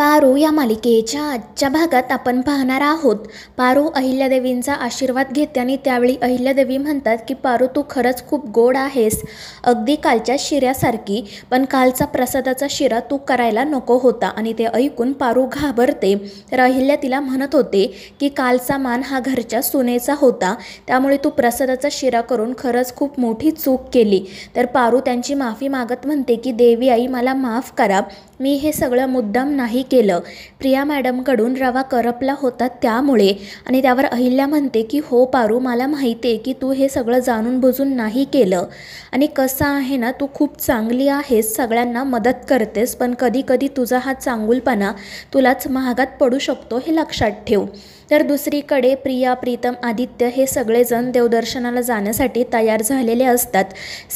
पारो या मालिकेच्या आजच्या भागात आपण पाहणार आहोत. पारो अहिल्यादेवींचा आशीर्वाद घेते आणि त्यावेळी अहिल्यादेवी म्हणतात की पारो तू खरंच खूप गोड आहेस, अगदी कालच्या शिऱ्यासारखी. पण कालचा प्रसादाचा शिरा तू करायला नको होता. आणि ते ऐकून पारो घाबरते. तर अहिल्या तिला म्हणत होते की कालचा मान हा घरच्या सुनेचा होता, त्यामुळे तू प्रसादाचा शिरा करून खरंच खूप मोठी चूक केली. तर पारो त्यांची माफी मागत म्हणते की देवी आई मला माफ करा, मी हे सगळं मुद्दाम नाही केलं. प्रिया मॅडमकडून रवा करपला होता त्यामुळे. आणि त्यावर अहिल्या म्हणते की हो पारू, मला माहिती आहे की तू हे सगळं जाणून बुजून नाही केलं. आणि कसं आहे ना, तू खूप चांगली आहेस, सगळ्यांना मदत करतेस, पण कधी कधी तुझा हा चांगुलपणा तुलाच महागात पडू शकतो, हे लक्षात ठेव. तर दुसरीकडे प्रिया, प्रीतम, आदित्य हे सगळेजण देवदर्शनाला जाण्यासाठी तयार झालेले असतात.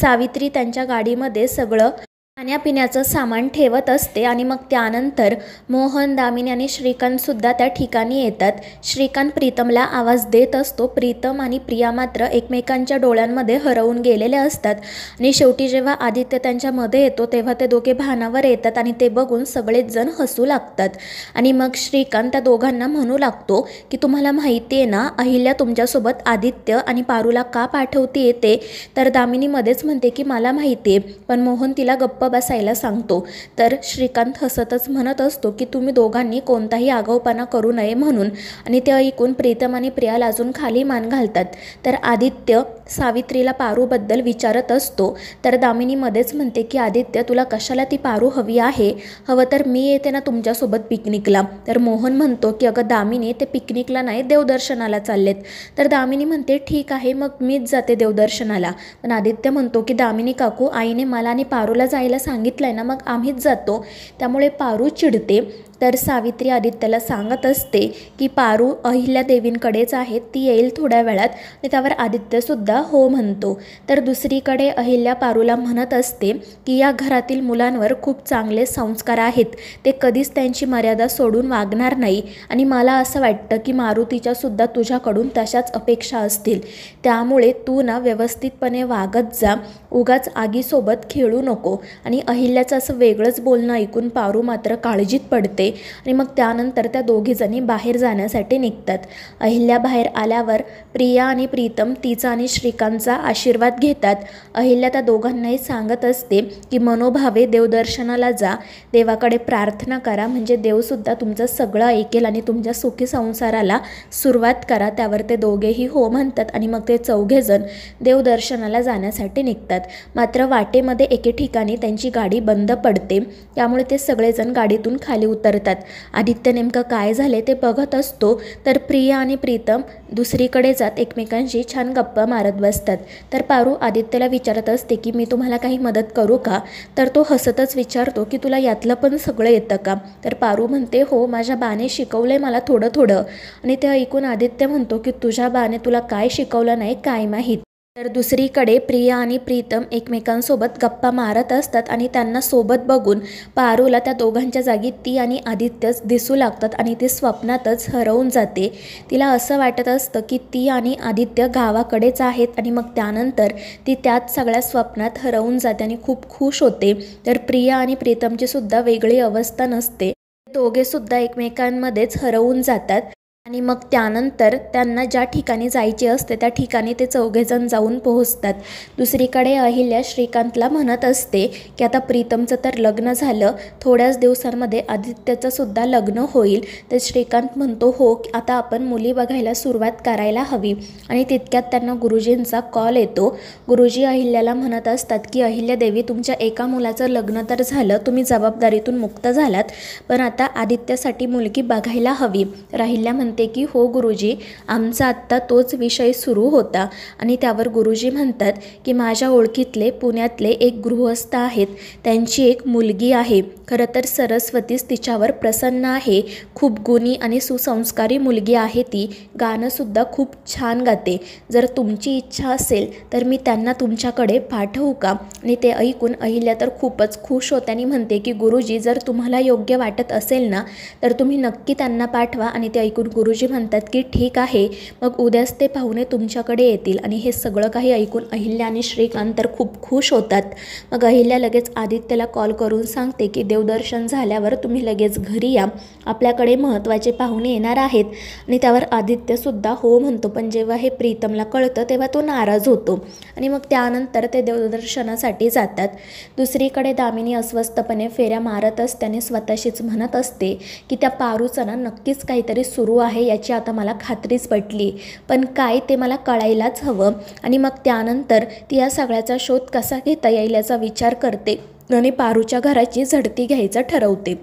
सावित्री त्यांच्या गाडीमध्ये सगळं खाण्यापिण्याचं सामान ठेवत असते. आणि मग त्यानंतर मोहन, दामिनी आणि श्रीकांतसुद्धा त्या ठिकाणी येतात. श्रीकांत प्रीतमला आवाज देत असतो. प्रीतम आणि प्रिया मात्र एकमेकांच्या डोळ्यांमध्ये हरवून गेलेले असतात. आणि शेवटी जेव्हा आदित्य त्यांच्यामध्ये येतो तेव्हा ते दोघे भानावर येतात आणि ते बघून सगळेच जण हसू लागतात. आणि मग श्रीकांत त्या दोघांना म्हणू लागतो की तुम्हाला माहिती आहे ना, अहिल्या तुमच्यासोबत आदित्य आणि पारूला का पाठवते येते. तर दामिनी मध्येच म्हणते की मला माहिती आहे, पण मोहन तिला गप्प बसायला सांगतो. तर श्रीकांत हसतच म्हणत असतो की तुम्ही दोघांनी कोणताही आगाऊपणा करू नये म्हणून. आणि ते ऐकून प्रीतम आणि प्रिया लाजून खाली मान घालतात. तर आदित्य सावित्रीला पारूबद्दल विचारत असतो. तर दामिनी मध्येच म्हणते की आदित्य तुला कशाला ती पारू हवी आहे, हवं तर मी येते ना तुमच्यासोबत पिकनिकला. तर मोहन म्हणतो की अगं दामिनी, ते पिकनिकला नाही, देवदर्शनाला चाललेत. तर दामिनी म्हणते ठीक आहे, मग मीच जाते देवदर्शनाला. पण आदित्य म्हणतो की दामिनी काकू, आईने मला आणि पारूला जायला सांगितलंय ना, मग आम्हीच जातो. त्यामुळे पारू चिडते. तर सावित्री आदित्यला सांगत असते की पारू अहिल्यादेवींकडेच आहे, ती येईल थोड्या वेळात. आणि त्यावर आदित्यसुद्धा हो म्हणतो. तर दुसरीकडे अहिल्या पारूला म्हणत असते की या घरातील मुलांवर खूप चांगले संस्कार आहेत, ते कधीच त्यांची मर्यादा सोडून वागणार नाही. आणि मला असं वाटतं की मारुतीच्यासुद्धा तुझ्याकडून तशाच अपेक्षा असतील, त्यामुळे तू ना व्यवस्थितपणे वागत जा, उगाच आगीसोबत खेळू नको. आणि अहिल्याचं असं वेगळंच बोलणं ऐकून पारू मात्र काळजीत पडते. आणि मग त्यानंतर त्या दोघीजणी बाहेर जाण्यासाठी निघतात. अहिल्या बाहेर आल्यावर प्रिया आणि प्रीतम तिचा आणि श्रीकांतचा आशीर्वाद घेतात. अहिल्या त्या दोघांनाही सांगत असते की मनोभावे देवदर्शनाला जा, देवाकडे प्रार्थना करा, म्हणजे देवसुद्धा तुमचं सगळं ऐकेल आणि तुमच्या सुखी संसाराला सुरुवात करा. त्यावर ते दोघेही हो म्हणतात. आणि मग ते चौघेजण देवदर्शनाला जाण्यासाठी निघतात. मात्र वाटेमध्ये एके ठिकाणी त्यांची गाडी बंद पडते, त्यामुळे ते सगळेजण गाडीतून खाली उतरतात. आदित्य नेमकं काय झाले ते बघत असतो. तर प्रिया आणि प्रीतम दुसरीकडे जात एकमेकांशी छान गप्पा मारत बसतात. तर पारू आदित्यला विचारत असते की मी तुम्हाला काही मदत करू का. तर तो हसतच विचारतो की तुला यातलं पण सगळं येतं का. तर पारू म्हणते हो, माझ्या बाने शिकवलंय मला थोडं थोडं. आणि ते ऐकून आदित्य म्हणतो की तुझ्या बाने तुला काय शिकवलं नाही काय माहीत. तर दुसरीकडे प्रिया आणि प्रीतम एकमेकांसोबत गप्पा मारत असतात. आणि त्यांना सोबत बघून पारूला त्या दोघांच्या जागी ती आणि आदित्यच दिसू लागतात. आणि ती स्वप्नातच हरवून जाते. तिला असं वाटत असतं की ती आणि आदित्य गावाकडेच आहेत. आणि मग त्यानंतर ती त्याच सगळ्या स्वप्नात हरवून जाते आणि खूप खुश होते. तर प्रिया आणि प्रीतमची सुद्धा वेगळी अवस्था नसते, दोघेसुद्धा एकमेकांमध्येच हरवून जातात. आणि मग त्यानंतर त्यांना ज्या ठिकाणी जायचे असते त्या ठिकाणी ते चौघेजण जाऊन पोहोचतात. दुसरीकडे अहिल्या श्रीकांतला म्हणत असते की आता प्रीतमचं तर लग्न झालं, थोड्याच दिवसांमध्ये आदित्यचं सुद्धा लग्न होईल. तर श्रीकांत म्हणतो हो, आता आपण मुली बघायला सुरुवात करायला हवी. आणि तितक्यात त्यांना गुरुजींचा कॉल येतो. गुरुजी अहिल्याला म्हणत असतात की अहिल्या देवी, तुमच्या एका मुलाचं लग्न तर झालं, तुम्ही जबाबदारीतून मुक्त झालात, पण आता आदित्यसाठी मुलगी बघायला हवी. तर अहिल्या म्हणते की हो गुरुजी, आमचा आत्ता तोच विषय सुरू होता. आणि त्यावर गुरुजी म्हणतात की माझ्या ओळखीतले पुण्यातले एक गृहस्थ आहेत, त्यांची एक मुलगी आहे. खरं तर सरस्वतीच तिच्यावर प्रसन्न आहे, खूप गुणी आणि सुसंस्कारी मुलगी आहे ती, गाणंसुद्धा खूप छान गाते. जर तुमची इच्छा असेल तर मी त्यांना तुमच्याकडे पाठवू का. आणि ते ऐकून अहिल्या तर खूपच खुश होते आणि म्हणते की गुरुजी, जर तुम्हाला योग्य वाटत असेल ना तर तुम्ही नक्की त्यांना पाठवा. आणि ते ऐकून गुरुजी म्हणतात की ठीक आहे, मग उद्याच ते पाहुणे तुमच्याकडे येतील. आणि हे सगळं काही ऐकून अहिल्या आणि श्रीकांत तर खूप खुश होतात. मग अहिल्या लगेच आदित्यला कॉल करून सांगते की देवदर्शन झाल्यावर तुम्ही लगेच घरी या, आपल्याकडे महत्त्वाचे पाहुणे येणार आहेत. आणि त्यावर आदित्यसुद्धा हो म्हणतो. पण जेव्हा हे प्रीतमला कळतं तेव्हा तो नाराज होतो आणि मग त्यानंतर ते देवदर्शनासाठी जातात. दुसरीकडे दामिनी अस्वस्थपणे फेऱ्या मारत असताना स्वतःशीच म्हणत असते की त्या पारूचं ना नक्कीच काहीतरी सुरू आहे, याची आता मला खात्रीच पटली, पण काय ते मला कळायलाच हवं. आणि मग त्यानंतर ती या सगळ्याचा शोध कसा घेता येईल याचा विचार करते आणि पारूच्या घराची झडती घ्यायचं ठरवते.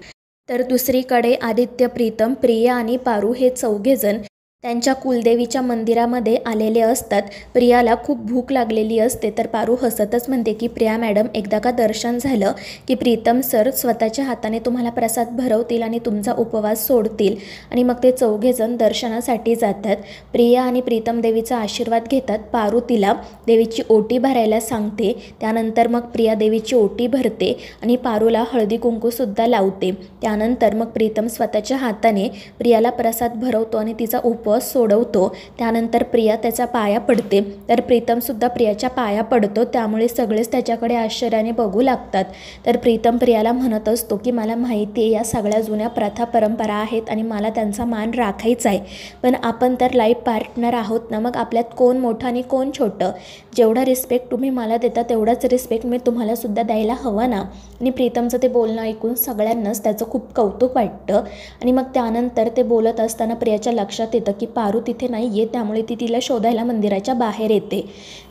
तर दुसरीकडे आदित्य, प्रीतम, प्रिया आणि पारू हे चौघेजण त्यांच्या कुलदेवीच्या मंदिरामध्ये आलेले असतात. प्रियाला खूप भूक लागलेली असते, तर पारू हसतच म्हणते की प्रिया मॅडम, एकदा का दर्शन झालं की प्रीतम सर स्वतःच्या हाताने तुम्हाला प्रसाद भरवतील आणि तुमचा उपवास सोडतील. आणि मग ते चौघेजण दर्शनासाठी जातात. प्रिया आणि प्रीतम देवीचा आशीर्वाद घेतात. पारू तिला देवीची ओटी भरायला सांगते. त्यानंतर मग प्रिया देवीची ओटी भरते आणि पारूला हळदी कुंकूसुद्धा लावते. त्यानंतर मग प्रीतम स्वतःच्या हाताने प्रियाला प्रसाद भरवतो आणि तिचा उपवास सोडवतो. त्यानंतर प्रिया त्याचा पाया पडते, तर प्रीतमसुद्धा प्रियाच्या पाया पडतो. त्यामुळे सगळेच त्याच्याकडे आश्चर्याने बघू लागतात. तर प्रीतम प्रियाला म्हणत असतो की मला माहिती आहे या सगळ्या जुन्या प्रथा परंपरा आहेत आणि मला त्यांचा मान राखायचा आहे, पण आपण तर लाईफ पार्टनर आहोत ना, मग आपल्यात कोण मोठं आणि कोण छोटं? जेवढा रिस्पेक्ट तुम्ही मला देता तेवढाच रिस्पेक्ट मी तुम्हालासुद्धा द्यायला हवं ना. आणि प्रीतमचं ते बोलणं ऐकून सगळ्यांनाच त्याचं खूप कौतुक वाटतं. आणि मग त्यानंतर ते बोलत असताना प्रियाच्या लक्षात येतं की पारू तिथे नाही आहे, त्यामुळे ती तिला शोधायला मंदिराच्या बाहेर येते.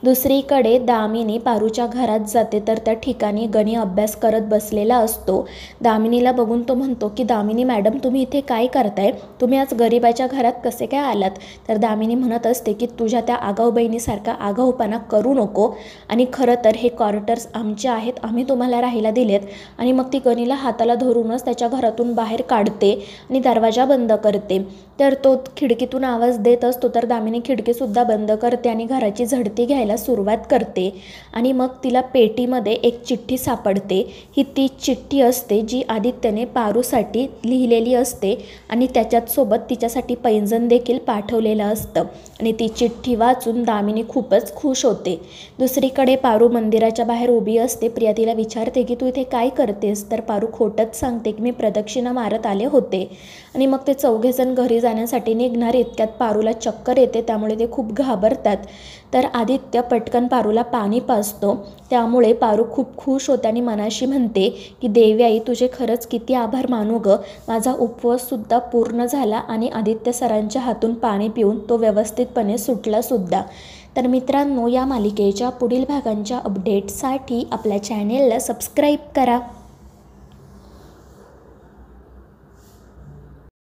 दुसरीकडे दामिनी पारूच्या घरात जाते, तर त्या ठिकाणी गणी अभ्यास करत बसलेला असतो. दामिनीला बघून तो म्हणतो की दामिनी मॅडम, तुम्ही इथे काय करताय? तुम्ही आज गरिबाच्या घरात कसे काय आलात? तर दामिनी म्हणत असते की तुझ्या त्या आगाऊ बहिणीसारखा आगाऊपणा करू नको, आणि खरं तर हे क्वार्टर्स आमचे आहेत, आम्ही तुम्हाला राहायला दिलेत. आणि मग ती गणीला हाताला धरूनच त्याच्या घरातून बाहेर काढते आणि दरवाजा बंद करते. तर तो खिडकीतून आवाज देत असतो, तर दामिनी खिडकीसुद्धा बंद करते आणि घराची झडती घ्यायला सुरुवात करते. आणि मग तिला पेटीमध्ये एक चिठ्ठी सापडते. ही ती चिठ्ठी असते जी आदित्यने पारूसाठी लिहिलेली असते आणि त्याच्यात सोबत तिच्यासाठी पैंजण देखील पाठवलेलं असतं. आणि ती चिठ्ठी वाचून दामिनी खूपच खुश होते. दुसरीकडे पारू मंदिराच्या बाहेर उभी असते. प्रिया तिला विचारते की तू इथे काय करतेस? तर पारू खोटच सांगते की मी प्रदक्षिणा मारत आले होते. आणि मग ते चौघेजण घरी जाण्यासाठी निघणार इतक्यात पारूला चक्कर येते, त्यामुळे ते खूप घाबरतात. तर आदित्य पटकन पारूला पाणी पाजतो. त्यामुळे पारू खूप खुश होते आणि मनाशी म्हणते की देवी आई, तुझे खरंच किती आभार मानू गं, माझा उपवाससुद्धा पूर्ण झाला आणि आदित्य सरांच्या हातून पाणी पिऊन तो व्यवस्थितपणे सुटलासुद्धा. तर मित्रांनो, या मालिकेच्या पुढील भागांच्या अपडेटसाठी आपल्या चॅनेलला सबस्क्राईब करा.